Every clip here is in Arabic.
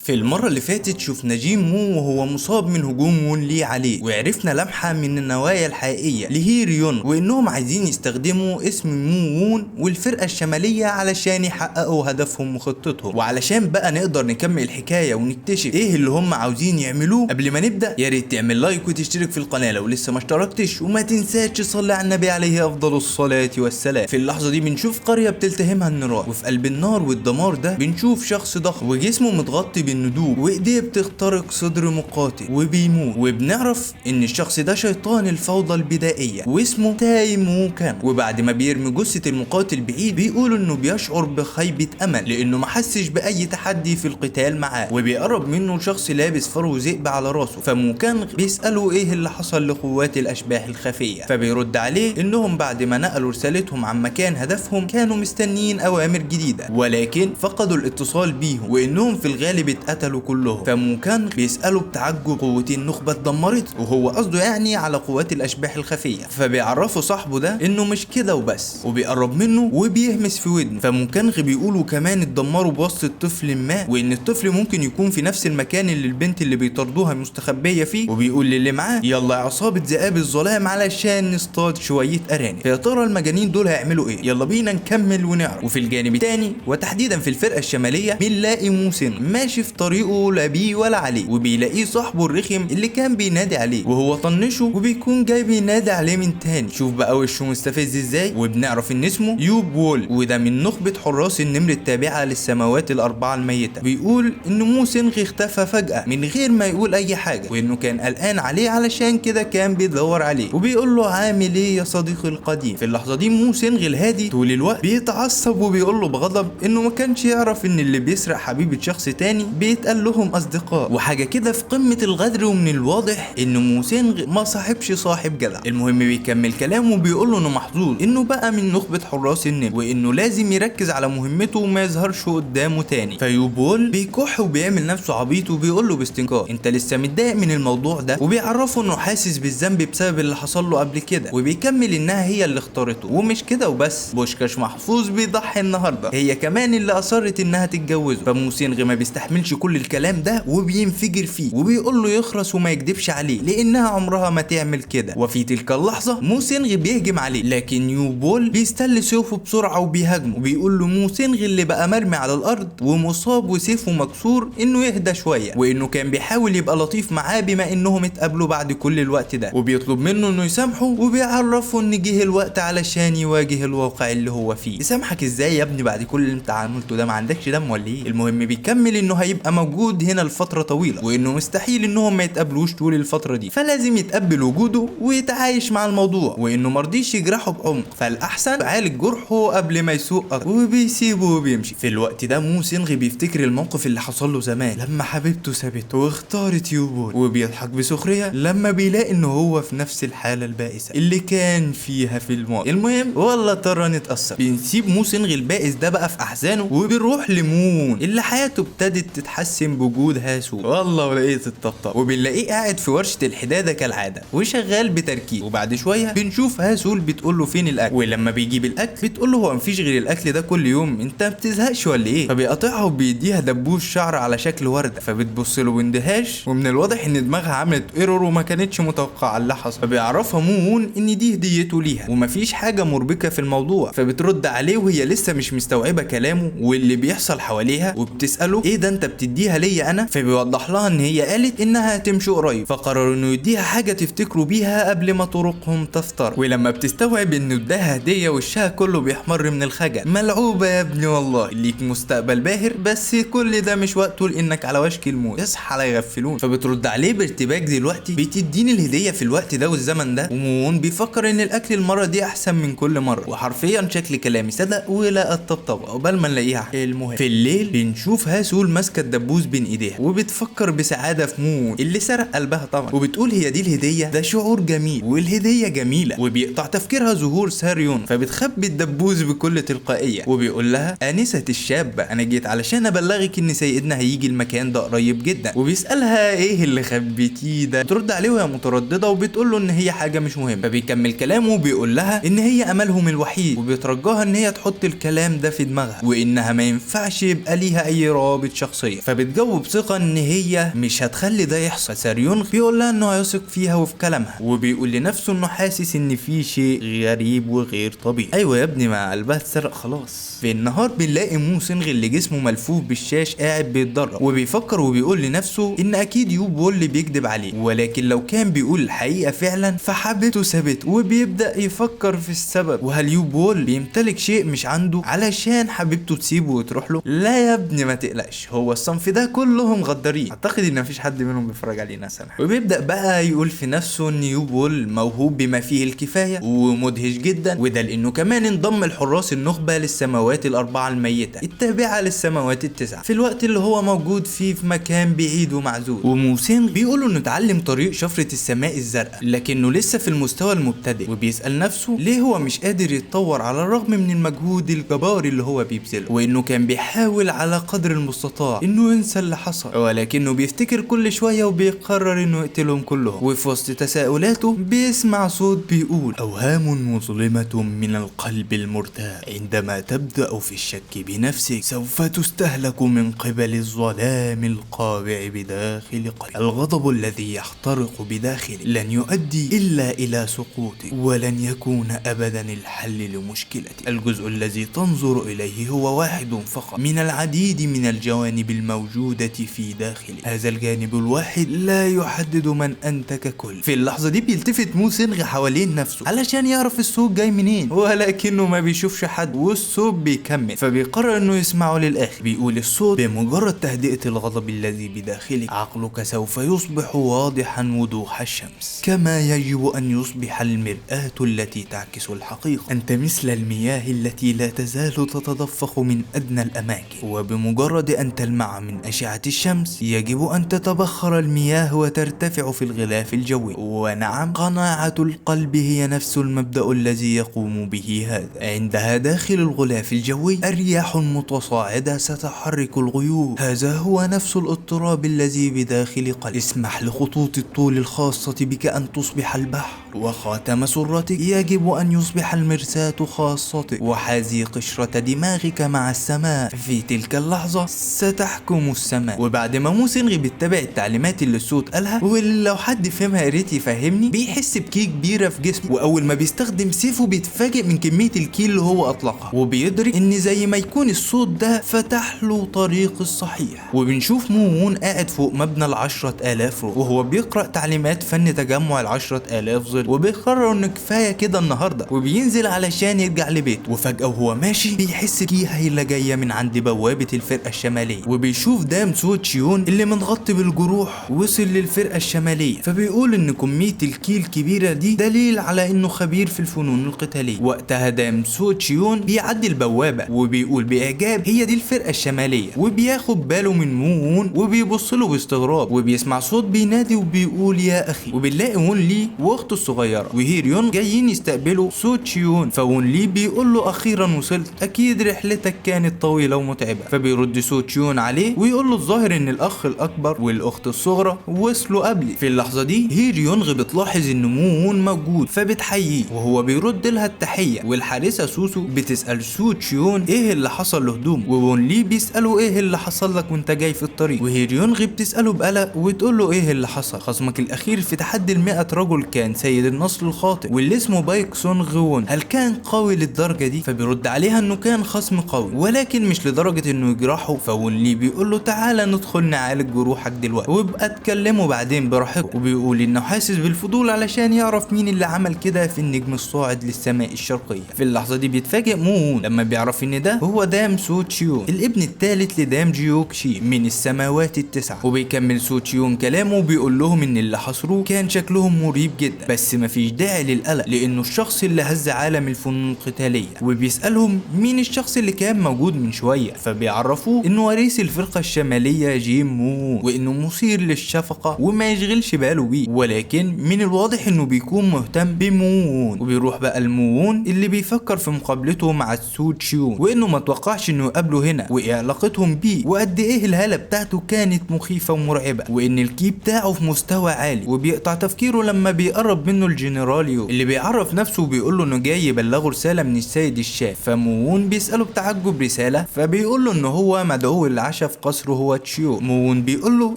في المرة اللي فاتت شفنا جين مو وهو مصاب من هجوم وون لي عليه، وعرفنا لمحة من النوايا الحقيقية لهيريون وانهم عايزين يستخدموا اسم مو وون والفرقة الشمالية علشان يحققوا هدفهم وخطتهم. وعلشان بقى نقدر نكمل الحكاية ونكتشف ايه اللي هم عاوزين يعملوه، قبل ما نبدأ يا ريت تعمل لايك وتشترك في القناة لو لسه ما اشتركتش، وما تنساش تصلي على النبي عليه افضل الصلاة والسلام. في اللحظة دي بنشوف قرية بتلتهمها النيران، وفي قلب النار والدمار ده بنشوف شخص ضخم وجسمه متغطي بالندوب وايديه بتخترق صدر مقاتل وبيموت، وبنعرف ان الشخص ده شيطان الفوضى البدائية واسمه تاي مو كان. وبعد ما بيرمي جثة المقاتل بعيد بيقولوا انه بيشعر بخيبة امل لانه ما حسش باي تحدي في القتال معاه، وبيقرب منه شخص لابس فرو ذئب على راسه. فمو كان بيسأله ايه اللي حصل لقوات الاشباح الخفية، فبيرد عليه انهم بعد ما نقلوا رسالتهم عن مكان هدفهم كانوا مستنيين اوامر جديدة، ولكن فقدوا الاتصال بيهم وانهم في الغالب اتقتلوا كلهم. فمو كان بيسأله بتعجب قوة النخبة اتدمرت، وهو قصده يعني على قوات الاشباح الخفية. فبيعرفوا صاحبه ده انه مش كده وبس، وبيقرب منه وبيهمس في ودنه. فموكانغ بيقولوا كمان اتدمروا بواسطة طفل ما، وان الطفل ممكن يكون في نفس المكان اللي البنت اللي بيطاردوها مستخبية فيه، وبيقول للي معاه يلا يا عصابة ذئاب الظلام علشان نصطاد شوية ارانب. فيا ترى المجانين دول هيعملوا ايه؟ يلا بينا نكمل ونعرف. وفي الجانب التاني وتحديدا في الفرقة الشمالية بنلاقي موسن ماشي في طريقه لا بيه ولا عليه، وبيلاقيه صاحبه الرخم اللي كان بينادي عليه، وهو طنشه وبيكون جاي بينادي عليه من تاني. شوف بقى وشه مستفز ازاي. وبنعرف ان اسمه يوب وول، وده من نخبة حراس النمر التابعة للسماوات الاربعة الميتة. بيقول ان موسن اختفى فجأة من غير ما يقول اي حاجة، وانه كان قلقان عليه علشان كده كان بيدور عليه، وبيقول له عامل ايه يا صديقي القديم. في اللحظة دي موسن الهادي طول الوقت بيتعصب وبيقول له بغضب انه ما كانش يعرف ان اللي بيسرق حبيبة شخص تاني بيتقال لهم اصدقاء، وحاجة كده في قمة الغدر. ومن الواضح ان موسن ما صاحبش صاحب جدع. المهم بيكمل كلامه وبيقول له انه محظوظ انه بقى من نخبة حراس النمر، وانه لازم يركز على مهمته وما يظهرش قدامه تاني. فيوبول بيكح وبيعمل نفسه عبيط وبيقول له باستنكار انت لسه متضايق من الموضوع ده، وبيعرفه انه حاسس بالذنب بسبب اللي حصل له قبل كده، وبيكمل انها هي اللي اختارته. ومش كده وبس، بوشكاش محفوظ بيضحي النهارده هي كمان اللي اصرت انها تتجوزه. فموسينغ ما بيستحملش كل الكلام ده وبينفجر فيه، وبيقول له يخرس وما يكدبش عليه لانها عمرها ما تعمل كده. وفي تلك اللحظه موسينغ بيهجم عليه، لكن يوبول بيستل سيفه بسرعه وبيهاجمه، وبيقول له موسينغ اللي بقى مرمي على الارض ومصاب وسيفه مكسور انه يهدى شويه، وانه كان بيحاول يبقى لطيف معاه بما انهم اتقابلوا بعد كل الوقت ده، وبيطلب منه انه يسامحه، وبيعرفه ان جه الوقت علشان يواجه الواقع اللي هو فيه. يسامحك ازاي يا ابني بعد كل اللي انت عملته ده؟ ما عندكش دم ولا ايه؟ المهم بيكمل انه هيبقى موجود هنا لفتره طويله، وانه مستحيل انهم ما يتقابلوش طول الفتره دي، فلازم يتقبل وجوده ويتعايش مع الموضوع، وانه مرضيش يجرحه بعمق، فالاحسن يعالج جرحه قبل ما يسوء اكتر، وبيسيبه وبيمشي. في الوقت ده موسينغ بيفتكر الموقف اللي حصل له زمان لما حبيبته سابته واختارت يوبول، وبيضحك بسخريه لما بيلاقي انه هو في نفس الحاله البائسه اللي كان فيها في الماضي. المهم والله ترى نتأثر. بنسيب موسينغ البائس ده بقى في احزانه وبنروح لمون اللي حياته ابتدت تتحسن بوجود هاسو. والله ولقيت الطبطب. وبنلاقيه قاعد في ورشه الحداده كالعاده وشغال بتركيز. وبعد شويه بنشوف هاسول بتقول له فين الاكل، ولما بيجيب الاكل بتقول له هو مفيش غير الاكل ده كل يوم، انت ما بتزهقش ولا ايه؟ فبيقطعها وبيديها دبوس شعر على شكل ورده، فبتبص له باندهاش، ومن الواضح ان دماغها عملت ايرور وما كانتش متوقعه اللي حصل. فبيعرفها مون ان دي هديته ليها ومفيش حاجه مربكه في الموضوع. فبترد عليه وهي لسه مش مستوعبه كلامه واللي بيحصل حواليها، وبتساله ايه ده انت بتديها ليا انا؟ فبيوضح لها ان هي قالت انها هتمشي قريب، فقرروا انه يديها حاجه تفتكروا بيها قبل ما طرقهم تفترق. ولما بتستوعب انه اداها هديه وشها كله بيحمر من الخجل. ملعوبه يا ابني والله، ليك مستقبل باهر بس كل ده مش وقته لانك على وشك الموت، اصحى لا يغفلون. فبترد عليه بارتباك دلوقتي بتديني الهديه في الوقت ده والزمن ده؟ ومون بيفكر ان الاكل المره دي احسن من كل مره، وحرفيا شكل كلامي صدق ولا الطبطبه قبل ما نلاقيها. المهم في الليل بنشوف هاسول ماسكه الدبوس بين ايديها وبتفكر بسعاده في مون اللي سرق قلبها طبعا، وبتقول هي دي الهديه؟ ده شعور جميل والهديه جميله. وبيقطع تفكيرها ظهور ساريون، فبتخبي الدبوس بكل تلقائيه وبيقول لها انسه الشابه انا جيت علشان ابلغك ان سيدنا هيجي المكان ده قريب جدا. وبيسالها ايه اللي خبيتيه ده؟ بترد عليه وهي متردده وبتقول له ان هي حاجه مش مهمه. فبيكمل كلامه وبيقول لها ان هي املهم الوحيد، وبيترجاها ان هي تحط الكلام ده في دماغها وانها ما ينفعش يبقى ليها اي روابط شخصيه. الشخصيه، فبتجاوب بثقه ان هي مش هتخلي ده يحصل. ساريونغ بيقول لها انه هيثق فيها وفي كلامها، وبيقول لنفسه انه حاسس ان في شيء غريب وغير طبيعي. ايوه يا ابني، ما قلبها اتسرق خلاص. في النهار بنلاقي مو سينغ اللي جسمه ملفوف بالشاش قاعد بيتدرب، وبيفكر وبيقول لنفسه ان اكيد يو بول اللي بيكذب عليه، ولكن لو كان بيقول الحقيقه فعلا فحبيبته سابته. وبيبدا يفكر في السبب، وهل يو بول بيمتلك شيء مش عنده علشان حبيبته تسيبه وتروح له؟ لا يا ابني ما تقلقش، هو الصنف ده كلهم غدارين، اعتقد ان مفيش حد منهم بيتفرج علينا سامح. وبيبدا بقى يقول في نفسه ان يو بول موهوب بما فيه الكفايه ومدهش جدا، وده لانه كمان انضم الحراس النخبه للسماوات الاربعه الميته التابعه للسماوات التسعه في الوقت اللي هو موجود فيه في مكان بعيد ومعزول. ومو سينغ بيقولوا انه اتعلم طريق شفره السماء الزرقاء، لكنه لسه في المستوى المبتدئ، وبيسال نفسه ليه هو مش قادر يتطور على الرغم من المجهود الجباري اللي هو بيبذله، وانه كان بيحاول على قدر المستطاع انه ينسى اللي حصل، ولكنه بيفتكر كل شويه وبيقرر انه يقتلهم كلهم. وفي وسط تساؤلاته بيسمع صوت بيقول: اوهام مظلمه من القلب المرتاب، عندما تبدا في الشك بنفسك سوف تستهلك من قبل الظلام القابع بداخل قلبك. الغضب الذي يحترق بداخلك لن يؤدي الا الى سقوطك، ولن يكون ابدا الحل لمشكلتك. الجزء الذي تنظر اليه هو واحد فقط من العديد من الجوانب الموجودة في داخلك، هذا الجانب الواحد لا يحدد من انت ككل. في اللحظة دي بيلتفت مو سينغ حوالين نفسه علشان يعرف الصوت جاي منين، ولكنه ما بيشوفش حد، والصوت بيكمل، فبيقرر انه يسمعه للاخر. بيقول الصوت: بمجرد تهدئة الغضب الذي بداخلك عقلك سوف يصبح واضحا وضوح الشمس، كما يجب ان يصبح المرآة التي تعكس الحقيقة. انت مثل المياه التي لا تزال تتدفق من ادنى الاماكن، وبمجرد ان تلمع من اشعة الشمس يجب ان تتبخر المياه وترتفع في الغلاف الجوي. ونعم، قناعة القلب هي نفس المبدأ الذي يقوم به هذا. عندها داخل الغلاف الجوي أرياح متصاعدة ستحرك الغيوم، هذا هو نفس الاضطراب الذي بداخل قلبك. اسمح لخطوط الطول الخاصة بك أن تصبح البحر، وخاتم سرتك يجب أن يصبح المرساة خاصتك، وحاذي قشرة دماغك مع السماء. في تلك اللحظة ستحكم السماء. وبعد ما مو سينغ بيتبع التعليمات اللي الصوت قالها، واللي لو حد فهمها يا ريت يفهمني، بيحس بكي كبيرة في جسمه، وأول ما بيستخدم سيفه بيتفاجئ من كمية الكي اللي هو أطلقها، وبيدرك إن زي ما يكون الصوت ده فتح له طريق الصحيح. وبنشوف مو وون قاعد فوق مبنى ال10,000 روح، وهو بيقرأ تعليمات فن تجمع ال10,000 ظل، وبيقرر إنه كفاية كده النهاردة، وبينزل علشان يرجع لبيته. وفجأة وهو ماشي بيحس كي هيلة جاية من عند بوابة الفرقة الشمالية، وبيشوف دام سو تشيون اللي متغطي بالجروح وصل للفرقة الشمالية، فبيقول إن كمية الكي الكبيرة دي دليل على إنه خبير في الفنون القتالية. وقتها دام سو تشيون بيعدي البوابة وبيقول بإعجاب: هي دي الفرقة الشمالية. وبياخد باله من مو وون وبيبص له باستغراب، وبيسمع صوت بينادي وبيقول: يا أخي. وبنلاقي وون لي واخته الصغيرة وهيريون جايين يستقبلوا سو تشيون، فوون لي بيقول له: أخيرا وصلت، أكيد رحلتك كانت طويلة ومتعبة. فبيرد سو تشيون عليه ويقول له: الظاهر إن الأخ الأكبر والأخت الصغرى وصلوا قبلي. في اللحظة دي هيريون بتلاحظ إن مو وون موجود، فبتحييه وهو بيرد لها التحية. والحارسة سوسو بتسأل سو تشيون إيه اللي حصل لهدومه، وون لي بيسأله: إيه اللي حصل لك وأنت جاي في الطريق؟ وهيريون بتسأله بقلق وتقول له: إيه اللي حصل؟ خصمك الأخير في تحدي ال100 رجل كان سيد النصر الخاطئ واللي اسمه بايك سونغ وون، هل كان قوي للدرجة دي؟ فبيرد عليها إنه كان خصم قوي ولكن مش لدرجة إنه يجرحه. فون لي بيقول له: تعالى ندخل نعالج جروحك دلوقتي وابقى اتكلموا بعدين براحتك. وبيقول إنه حاسس بالفضول علشان يعرف مين اللي عمل كده في النجم الصاعد للسماء الشرقية. في اللحظة دي بيتفاجئ مو وون لما بيعرف إن ده هو دام سو تشيون الابن الثالث لدام جيوك شي من السماوات التسعة. وبيكمل سو تشيون كلامه وبيقول لهم إن اللي حصروه كان شكلهم مريب جدا، بس مفيش داعي للقلق لأنه الشخص اللي هز عالم الفنون القتالية. وبيسألهم مين الشخص اللي كان موجود من شوية، فبيعرفوه إنه وريث الفرقة الشمالية جيم مو، وإنه مثير للشفقة وما يشغلش باله بيه، ولكن من الواضح إنه بيكون مهتم بموون. وبيروح بقى الموون اللي بيفكر في مقابلته مع سو تشيون، وإنه ما توقعش إنه يقابله هنا، وإيه علاقتهم بيه، وقد إيه الهالة بتاعته كانت مخيفة ومرعبة، وإن الكي بتاعه في مستوى عالي. وبيقطع تفكيره لما بيقرب منه الجنراليو اللي بيعرف نفسه وبيقول له إنه جاي يبلغه رسالة من السيد الشاف. فموون بيسأله بتعجب رسالة، فبيقول له إنه هو مدعو للعشاء العشاء في قصر هو تشيو. موون بيقول له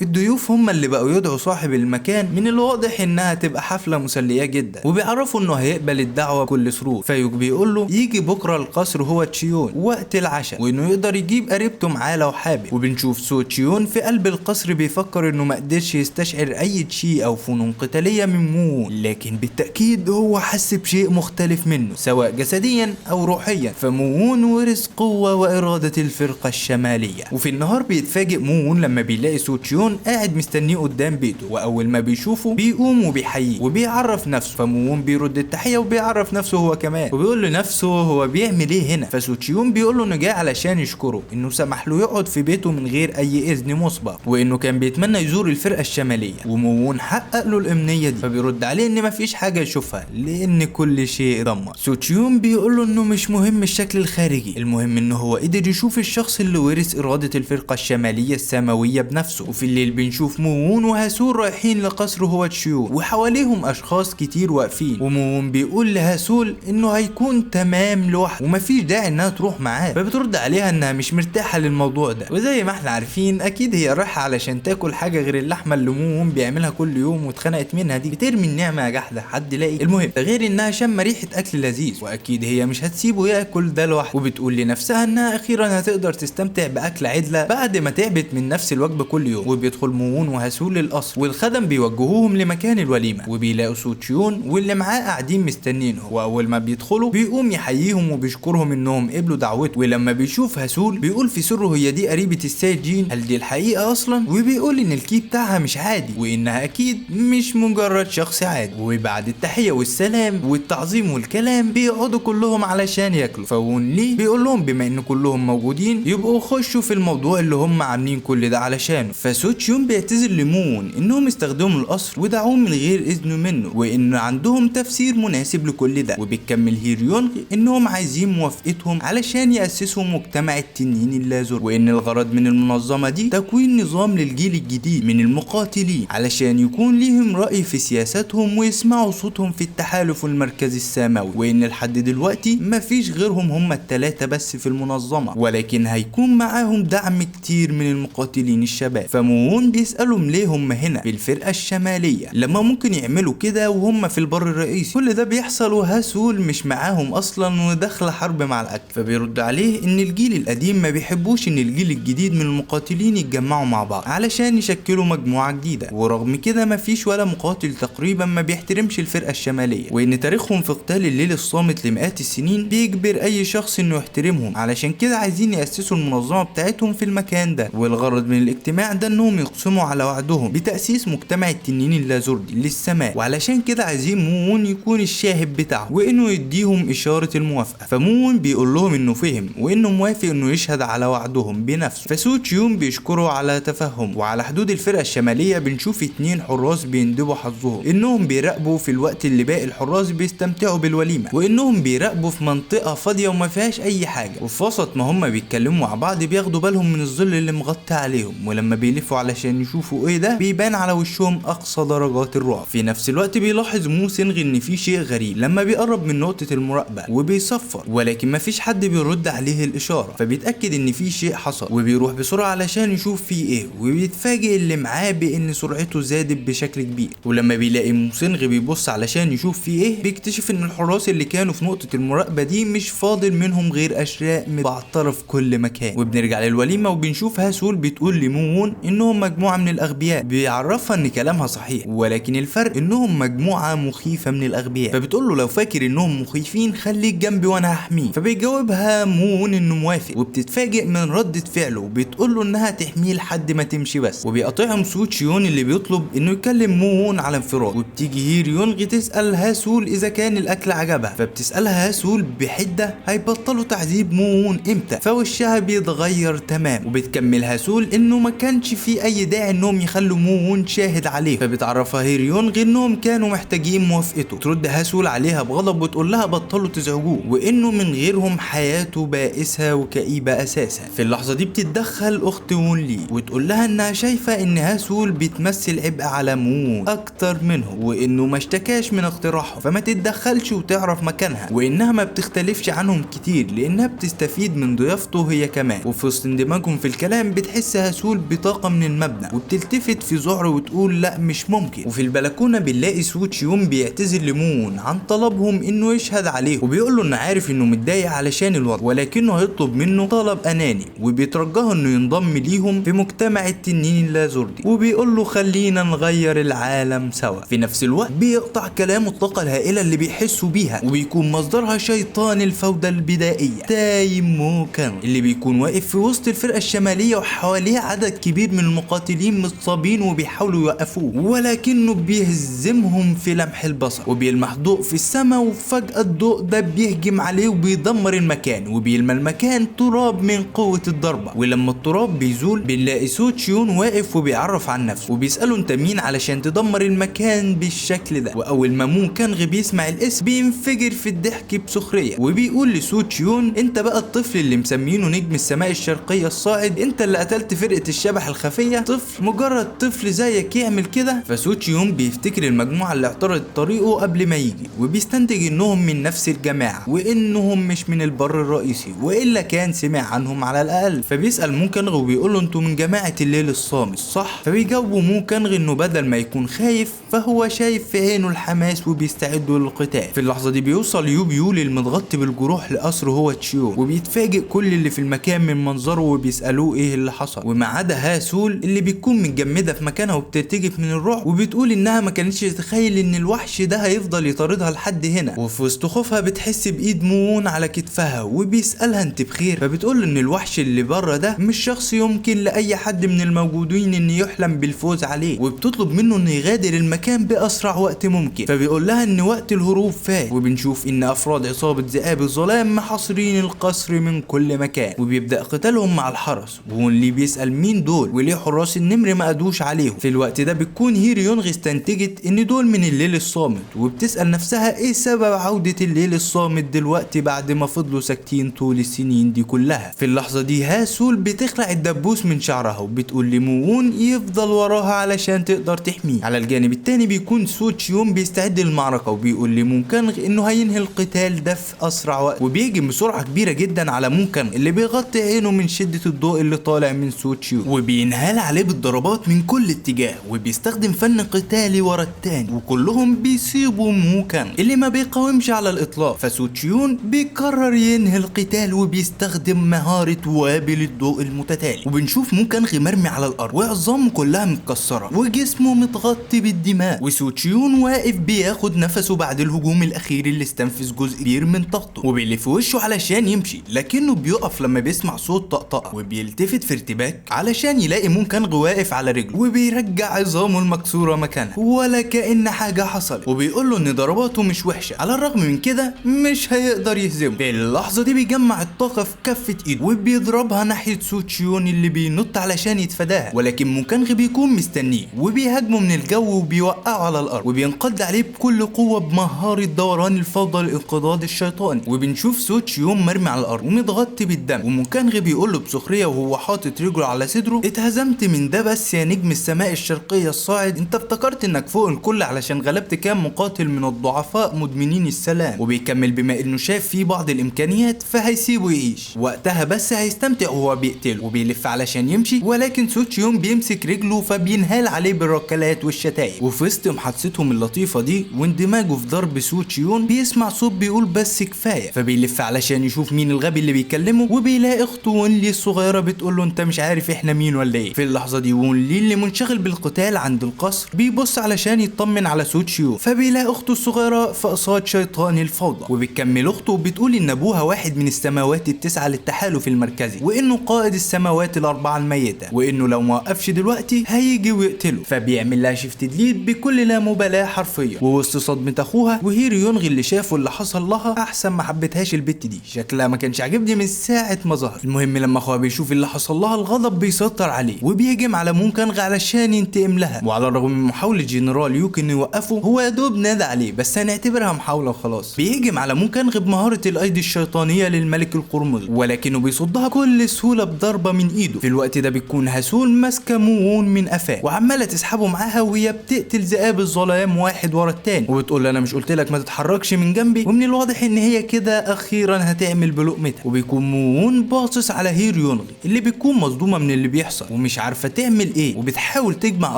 الضيوف هم اللي بقوا يدعوا صاحب المكان، من الواضح انها تبقى حفله مسليه جدا، وبيعرفوا انه هيقبل الدعوه بكل سرور. فايوك بيقول له يجي بكره القصر هو تشيون وقت العشاء، وانه يقدر يجيب قريبته معاه لو حابب. وبنشوف سو تشيون في قلب القصر بيفكر انه ما قدرش يستشعر اي تشي او فنون قتاليه من موون، لكن بالتاكيد هو حس بشيء مختلف منه سواء جسديا او روحيا. فموون ورث قوه واراده الفرقه الشماليه. وفي النهار بيتفاجئ موون لما بيلاقي سو تشيون قاعد مستنيه قدام بيته، واول ما بيشوفه بيقوم وبيحييه وبيعرف نفسه. فموون بيرد التحيه وبيعرف نفسه هو كمان، وبيقول لنفسه هو بيعمل ايه هنا. فسو تشيون بيقول له انه جاي علشان يشكره انه سمح له يقعد في بيته من غير اي اذن مسبق، وانه كان بيتمنى يزور الفرقه الشماليه، وموون حقق له الامنيه دي. فبيرد عليه ان مفيش حاجه يشوفها لان كل شيء دمر. سو تشيون بيقول له انه مش مهم الشكل الخارجي، المهم انه هو قدر يشوف الشخص اللي ورث اراده الفرقه الشماليه السماويه بنفسه. وفي الليل بنشوف موون وهاسول رايحين لقصر هو تشيو، وحواليهم اشخاص كتير واقفين، وموون بيقول لهاسول انه هيكون تمام لوحده ومفيش داعي انها تروح معاه. فبترد عليها انها مش مرتاحه للموضوع ده، وزي ما احنا عارفين اكيد هي رايحه علشان تاكل حاجه غير اللحمه اللي موون بيعملها كل يوم واتخنقت منها دي. بترمي النعمه يا جحده حد لاقي. المهم ده غير انها شم ريحه اكل لذيذ، واكيد هي مش هتسيبه ياكل ده لوحده. وبتقول لنفسها انها اخيرا هتقدر تستمتع باكل عدله بعد ما تعبت من نفس الوجبه كل يوم. وبيدخل موون وهاسول للقصر، والخدم بيوجهوهم لمكان الوليمه، وبيلاقوا سو تشيون واللي معاه قاعدين مستنينه. واول ما بيدخلوا بيقوم يحييهم وبيشكرهم انهم قبلوا دعوته. ولما بيشوف هاسول بيقول في سره هي دي قريبه السيد جين، هل دي الحقيقه اصلا؟ وبيقول ان الكي بتاعها مش عادي، وانها اكيد مش مجرد شخص عادي. وبعد التحيه والسلام والتعظيم والكلام بيقعدوا كلهم علشان ياكلوا. فون لي بيقول لهم بما ان كلهم موجودين يبقوا خشوا في الموضوع اللي هم عاملين كل ده علشانه. فسو تشيون بيعتذر لمون انهم استخدموا القصر ودعوه من غير اذنه منه، وان عندهم تفسير مناسب لكل ده. وبيكمل هيريون انهم عايزين موافقتهم علشان ياسسوا مجتمع التنين اللازور، وان الغرض من المنظمه دي تكوين نظام للجيل الجديد من المقاتلين علشان يكون ليهم راي في سياساتهم ويسمعوا صوتهم في التحالف المركزي السماوي. وان لحد دلوقتي مفيش غيرهم هم الثلاثه بس في المنظمه، ولكن هيكون معاهم دعم كتير من المقاتلين الشباب. فموون بيسالهم ليه هم هنا في الفرقه الشماليه لما ممكن يعملوا كده وهم في البر الرئيسي. كل ده بيحصل وهاسول مش معاهم اصلا وداخله حرب مع الاكل. فبيرد عليه ان الجيل القديم ما بيحبوش ان الجيل الجديد من المقاتلين يتجمعوا مع بعض علشان يشكلوا مجموعه جديده، ورغم كده مفيش ولا مقاتل تقريبا ما بيحترمش الفرقه الشماليه، وان تاريخهم في قتال الليل الصامت لمئات السنين بيجبر اي شخص انه يحترمهم. علشان كده عايزين ياسسوا المنظمه بتاعتهم في المكان ده، والغرض من الاجتماع ده انهم يقسموا على وعدهم بتاسيس مجتمع التنين اللازوردي للسماء. وعلشان كده عايزين موون يكون الشاهد بتاعه وانه يديهم اشاره الموافقه. فموون بيقول لهم انه فهم وانه موافق انه يشهد على وعدهم بنفسه. فسو تشيون بيشكره على تفهم. وعلى حدود الفرقه الشماليه بنشوف 2 حراس بيندبوا حظهم انهم بيراقبوا في الوقت اللي باقي الحراس بيستمتعوا بالوليمه، وانهم بيراقبوا في منطقه فاضيه وما فيهاش اي حاجه. وفي وسط ما هم بيتكلموا مع بعض بياخدوا بالهم من الظل اللي مغطي عليهم، ولما بيلفوا علشان يشوفوا ايه ده بيبان على وشهم اقصى درجات الرعب. في نفس الوقت بيلاحظ مو سينغ ان في شيء غريب لما بيقرب من نقطه المراقبه وبيصفر، ولكن مفيش حد بيرد عليه الاشاره. فبيتاكد ان في شيء حصل وبيروح بسرعه علشان يشوف فيه ايه، وبيتفاجئ اللي معاه بان سرعته زادت بشكل كبير. ولما بيلاقي مو سينغ بيبص علشان يشوف فيه ايه بيكتشف ان الحراس اللي كانوا في نقطه المراقبه دي مش فاضل منهم غير اشلاء متبعتره في كل مكان. وبنرجع للوليمه وبنشوف هاسول بتقول لموون انهم مجموعه من الاغبياء، بيعرفها ان كلامها صحيح ولكن الفرق انهم مجموعه مخيفه من الاغبياء. فبتقول له لو فاكر انهم مخيفين خليك جنبي وانا هحميه. فبيجاوبها موون انه موافق، وبتتفاجئ من ردة فعله وبتقول له انها تحميه لحد ما تمشي بس. وبيقاطعهم سو تشيون اللي بيطلب انه يكلم موون على انفراد. وبتيجي هيريونغ تسال هاسول اذا كان الاكل عجبها، فبتسالها هاسول بحده هيبطلوا تعذيب موون امتى، فوشها بيتغير تمام. وبتكمل هاسول انه ما كانش في اي داعي انهم يخلوا موون شاهد عليه. فبتعرفها هيريونغ انهم كانوا محتاجين موافقته. ترد هاسول عليها بغضب وتقول لها بطلوا تزعجوه وانه من غيرهم حياته بائسه وكئيبه اساسا. في اللحظه دي بتتدخل اخت وون لي وتقول لها انها شايفه ان هاسول بتمثل عبء على موون اكتر منه، وانه ما اشتكاش من اقتراحه فما تتدخلش وتعرف مكانها، وانها ما بتختلفش عنهم كتير لانها بتستفيد من ضيافته هي كمان. وفي وسط اندماجهم في الكلام بتحس هاسول بطاقة من المبنى وبتلتفت في ذعر وتقول لا مش ممكن. وفي البلكونة بنلاقي سو تشيون بيعتذر لمون عن طلبهم انه يشهد عليه وبيقول له انه عارف انه متضايق علشان الوضع ولكنه هيطلب منه طلب اناني وبيترجاه انه ينضم ليهم في مجتمع التنين اللازوردي وبيقول له خلينا نغير العالم سوا. في نفس الوقت بيقطع كلامه الطاقة الهائلة اللي بيحسوا بيها وبيكون مصدرها شيطان الفوضى البدائية تايمو كان اللي بيكون واقف في وسط الفرقة الشمالية وحواليه عدد كبير من المقاتلين مصابين وبيحاولوا يوقفوه ولكنه بيهزمهم في لمح البصر وبيلمح ضوء في السماء وفجأة الضوء ده بيهجم عليه وبيدمر المكان وبيلمى المكان تراب من قوة الضربة. ولما التراب بيزول بنلاقي سو تشيون واقف وبيعرف عن نفسه وبيسأله انت مين علشان تدمر المكان بالشكل ده. واول ما مون كانغ بيسمع الاسم بينفجر في الضحك بسخرية وبيقول لسو تشيون انت بقى الطفل اللي مسمينه نجم السماء الشرقية الصاعد، انت اللي قتلت فرقة الشبح الخفية؟ طفل مجرد طفل زيك يعمل كده؟ فسو تشيون بيفتكر المجموعة اللي اعترضت طريقه قبل ما يجي وبيستنتج انهم من نفس الجماعة وانهم مش من البر الرئيسي والا كان سمع عنهم على الاقل. فبيسأل مون كانغ وبيقول له انتوا من جماعة الليل الصامت صح؟ فبيجاوبوا مون كانغ انه بدل ما يكون خايف فهو شايف في عينه الحماس وبيستعدوا للقتال. في اللحظة دي بيوصل يوبيو المتغطي بالجروح لقصر هو تشيون وبيتفاجئ كل اللي في المكان من منظره وبيسألوه ايه اللي حصل وما عدا هاسول اللي بتكون متجمدة في مكانها وبترتجف من الرعب وبتقول انها ما كانتش تتخيل ان الوحش ده هيفضل يطاردها لحد هنا. وفي وسط خوفها بتحس بايد مون على كتفها وبيسألها انت بخير؟ فبتقول ان الوحش اللي بره ده مش شخص يمكن لاي حد من الموجودين ان يحلم بالفوز عليه وبتطلب منه انه يغادر المكان باسرع وقت ممكن. فبيقول لها ان وقت الهروب فات وبنشوف ان افراد عصابة ذئاب الظلام محاصرين القصر من كل مكان وبيبدأ قتالهم مع الحرس واللي بيسأل مين دول وليه حراس النمر ما قدوش عليهم. في الوقت ده بتكون هير يونغ استنتجت ان دول من الليل الصامت وبتسأل نفسها ايه سبب عودة الليل الصامت دلوقتي بعد ما فضلوا ساكتين طول السنين دي كلها. في اللحظة دي هاسول بتخلع الدبوس من شعرها وبتقول لمون يفضل وراها علشان تقدر تحميه. على الجانب التاني بيكون سو تشيون بيستعد للمعركة وبيقول لمون كانغ انه هينهي القتال ده في اسرع وقت وبيهجم بسرعة كبيرة جدا على مون كانغ اللي بيغطي عينه من شدة الضوء اللي طالع من سو تشيون وبينهال عليه بالضربات من كل اتجاه وبيستخدم فن قتالي ورا التاني وكلهم بيصيبوا مون كانغ اللي ما بيقاومش على الاطلاق. فسو تشيون بيقرر ينهي القتال وبيستخدم مهارة وابل الضوء المتتالي وبنشوف مون كانغ مرمي على الارض وعظامه كلها متكسرة وجسمه متغطي بالدماء وسو تشيون واقف بياخد نفسه بعد الهجوم الاخير اللي استنفذ جزء كبير من طاقته وبيلف وشه علشان يمشي لكنه بيقف لما بيسمع صوت طقطقه وبيلتفت في ارتباك علشان يلاقي مون كانغ واقف على رجله وبيرجع عظامه المكسوره مكانها ولا كأن حاجه حصلت وبيقول له ان ضرباته مش وحشه. على الرغم من كده مش هيقدر يهزمه. في اللحظه دي بيجمع الطاقه في كفه ايده وبيضربها ناحيه سو تشيون اللي بينط علشان يتفاداها ولكن مون كانغ بيكون مستنيه وبيهاجمه من الجو وبيوقعه على الارض وبينقض عليه بكل قوه بمهاره دوران الفوضى لانقضاض الشيطان. وبنشوف سو تشيون مرمي على الارض ومتغطي بالدم ومون كانغ بيقول له بسخريه وهو حاطط رجله على صدره اتهزمت من ده بس يا نجم السماء الشرقيه الصاعد؟ انت افتكرت انك فوق الكل علشان غلبت كام مقاتل من الضعفاء مدمنين السلام؟ وبيكمل بما انه شاف فيه بعض الامكانيات فهيسيبه يعيش وقتها بس هيستمتع وهو بيقتله وبيلف علشان يمشي ولكن سو تشيون بيمسك رجله فبينهال عليه بالركلات والشتايم. وفي وسط محادثتهم اللطيفه دي واندماجه في ضرب سو تشيون بيسمع صوت بيقول بس كفايه فبيلف علشان يشوف مين الغبي اللي بيكلمه وبيلاقي اخته وون لي الصغيره بتقول له انت مش عارف احنا مين ولا ايه؟ في اللحظه دي وون لي اللي منشغل بالقتال عند القصر بيبص علشان يطمن على سو تشيون فبيلاقي اخته الصغيره في قصاد شيطان الفوضى وبتكمل اخته وبتقول ان ابوها واحد من السماوات التسعه للتحالف المركزي وانه قائد السماوات الاربعه الميته وانه لو ما وقفش دلوقتي هيجي ويقتله. فبيعمل لها شيفت ديليت بكل لا مبالاه حرفيا ووسط صدمه اخوها وهير يونغ اللي شافه اللي حصل لها احسن ما حبتهاش البت دي شكلها ما كانش عاجبني من ساعه ما ظهر. المهم لما اخوها بيشوف اللي حصل لها الغضب بيسيطر عليه وبيهجم على مون كانغ علشان ينتقم لها وعلى الرغم من محاوله جنرال يوك انه يوقفه هو يا دوب نادى عليه بس هنعتبرها محاوله وخلاص. بيهجم على مون كانغ بمهاره الايدي الشيطانيه للملك القرمز ولكنه بيصدها بكل سهوله بضربه من ايده. في الوقت ده بتكون هاسول ماسكه مون من قفاه وعماله تسحبه معاها وهي بتقتل ذئاب الظلام واحد ورا التاني وبتقول انا مش قلت لك ما تتحركش من جنبي؟ ومن الواضح ان هي كده اخيرا هتعمل بلقمتها. وبيكون مون باصص على هير يونغ يونغي اللي بتكون مصدومة من اللي بيحصل ومش عارفة تعمل ايه، وبتحاول تجمع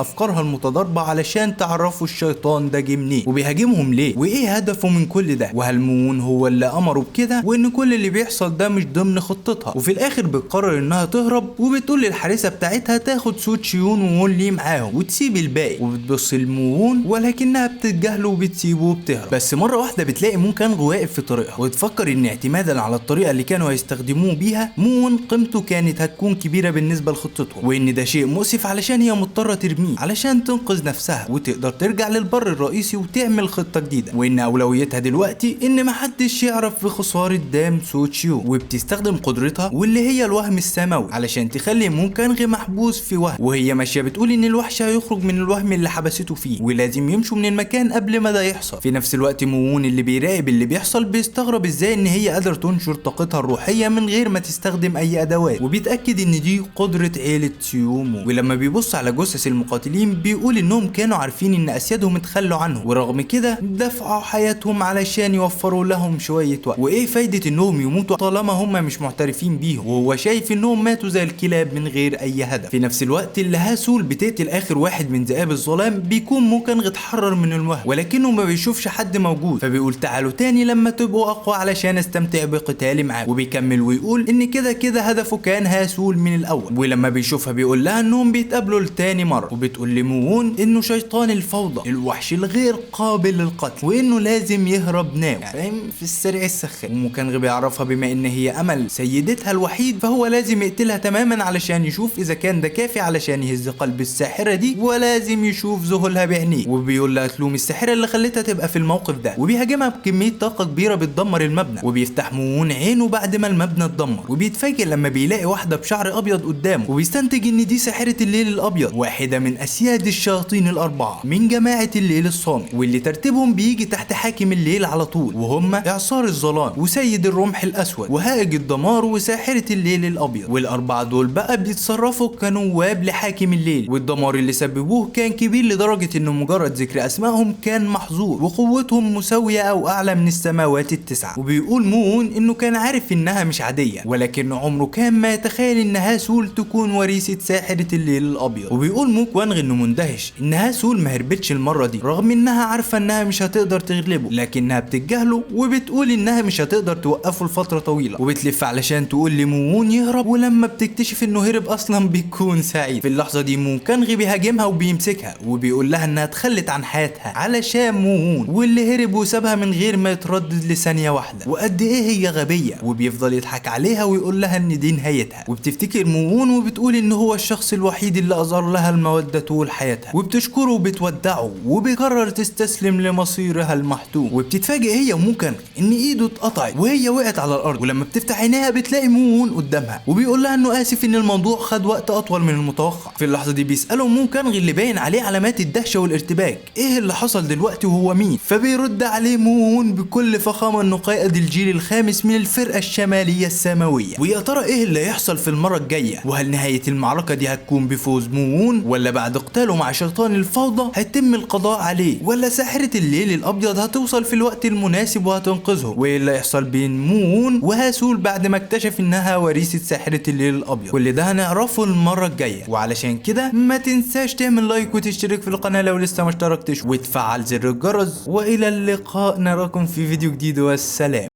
افكارها المتضاربة علشان تعرفوا الشيطان ده جه منين وبيهاجمهم ليه وايه هدفه من كل ده، وهل مون هو اللي امره بكده، وان كل اللي بيحصل ده مش ضمن خطتها. وفي الاخر بتقرر انها تهرب وبتقول للحارسة بتاعتها تاخد سو تشيون ومون لي معاهم وتسيب الباقي، وبتبص لمون ولكنها بتتجاهله وبتسيبه وبتهرب. بس مرة واحدة بتلاقي مون كان واقف في طريقها وتفكر ان اعتمادا على الطريقة اللي كانوا هيستخدموه بيها مون قيمته كانت هتكون كبيرة بالنسبة لخطتهم، وان ده شيء مؤسف علشان هي مضطرة ترميه علشان تنقذ نفسها وتقدر ترجع للبر الرئيسي وتعمل خطة جديدة، وان اولويتها دلوقتي ان محدش يعرف بخسارة دام سو تشيو، وبتستخدم قدرتها واللي هي الوهم السماوي علشان تخلي مون كانغ محبوس في وهم، وهي ماشية بتقول ان الوحش هيخرج من الوهم اللي حبسته فيه ولازم يمشوا من المكان قبل ما ده يحصل. في نفس الوقت مون اللي بيراقب اللي بيحصل بيستغرب ازاي ان هي قادرة تنشر طاقتها الروحية من غير ما تستخدم اي ادوات، وبيتأكد ان دي قدرة عيلة تسيومو. ولما بيبص على جثث المقاتلين بيقول انهم كانوا عارفين ان اسيادهم اتخلوا عنهم، ورغم كده دفعوا حياتهم علشان يوفروا لهم شوية وقت، وايه فايدة انهم يموتوا طالما هم مش معترفين بيهم، وهو شايف انهم ماتوا زي الكلاب من غير اي هدف. في نفس الوقت اللي هاسول بتقتل اخر واحد من ذئاب الظلام بيكون ممكن اتحرر من الوهم ولكنه ما بيشوفش حد موجود، فبيقول تعالوا تاني لما تبقوا اقوى علشان استمتع بقتالي معاكم، وبيكمل ويقول ان كده هدفه كان هاسول من الاول. ولما بيشوفها بيقول لها انهم بيتقابلوا لتاني مره، وبتقول لمون انه شيطان الفوضى الوحش الغير قابل للقتل وانه لازم يهرب ناو، يعني فاهم في السريع السخان. ومكانغ بيعرفها بما ان هي امل سيدتها الوحيد فهو لازم يقتلها تماما علشان يشوف اذا كان ده كافي علشان يهز قلب الساحره دي، ولازم يشوف ذهولها بعينيه. وبيقول لها تلوم الساحره اللي خلتها تبقى في الموقف ده، وبيهاجمها بكميه طاقه كبيره بتدمر المبنى، وبيفتح مون عينه بعد ما المبنى اتدمر، وبيتفاجئ لما بيلاقي واحده بشعر ابيض قدامه، وبيستنتج ان دي ساحره الليل الابيض واحده من اسياد الشياطين الاربعه من جماعه الليل الصامت، واللي ترتيبهم بيجي تحت حاكم الليل على طول، وهم اعصار الظلام وسيد الرمح الاسود وهاج الدمار وساحره الليل الابيض. والاربعه دول بقى بيتصرفوا كنواب لحاكم الليل، والدمار اللي سببوه كان كبير لدرجه انه مجرد ذكر اسمائهم كان محظور، وقوتهم مساويه او اعلى من السماوات التسعه. وبيقول مون انه كان عارف انها مش عاديه ولكن عمره كان ما يتخيل ان هاسول تكون وريثه ساحره الليل الابيض. وبيقول مو كوانغ انه مندهش ان هاسول ما هربتش المره دي رغم انها عارفه انها مش هتقدر تغلبه، لكنها بتتجاهله وبتقول انها مش هتقدر توقفه لفتره طويله، وبتلف علشان تقول لمون يهرب، ولما بتكتشف انه هرب اصلا بيكون سعيد. في اللحظه دي مون كانغ بيهاجمها وبيمسكها وبيقول لها انها اتخلت عن حياتها علشان مون واللي هرب وسابها من غير ما يتردد لثانيه واحده، وقد ايه هي غبيه، وبيفضل يضحك عليها ويقول لها ان دي نهايتها. وبتفتكر مون وبتقول ان هو الشخص الوحيد اللي اظهر لها الموده طول حياتها، وبتشكره وبتودعه وبتقرر تستسلم لمصيرها المحتوم. وبتتفاجئ هي ومون كانغ ان ايده اتقطعت وهي وقعت على الارض، ولما بتفتح عينيها بتلاقي مون قدامها وبيقول لها انه اسف ان الموضوع خد وقت اطول من المتوقع. في اللحظه دي بيساله مون كانغ اللي باين عليه علامات الدهشه والارتباك ايه اللي حصل دلوقتي وهو مين، فبيرد عليه مون بكل فخامه انه قائد الجيل الخامس من الفرقه الشماليه السماويه. ويا ترى ايه اللي هيحصل في المره الجايه، وهل نهايه المعركه دي هتكون بفوز مون ولا بعد قتاله مع شيطان الفوضى هيتم القضاء عليه، ولا ساحره الليل الابيض هتوصل في الوقت المناسب وهتنقذه، وايه اللي هيحصل بين مون وهاسول بعد ما اكتشف انها وريثه ساحره الليل الابيض. كل ده هنعرفه المره الجايه، وعلشان كده ما تنساش تعمل لايك وتشترك في القناه لو لسه ما اشتركتش وتفعل زر الجرس. والى اللقاء، نراكم في فيديو جديد والسلام.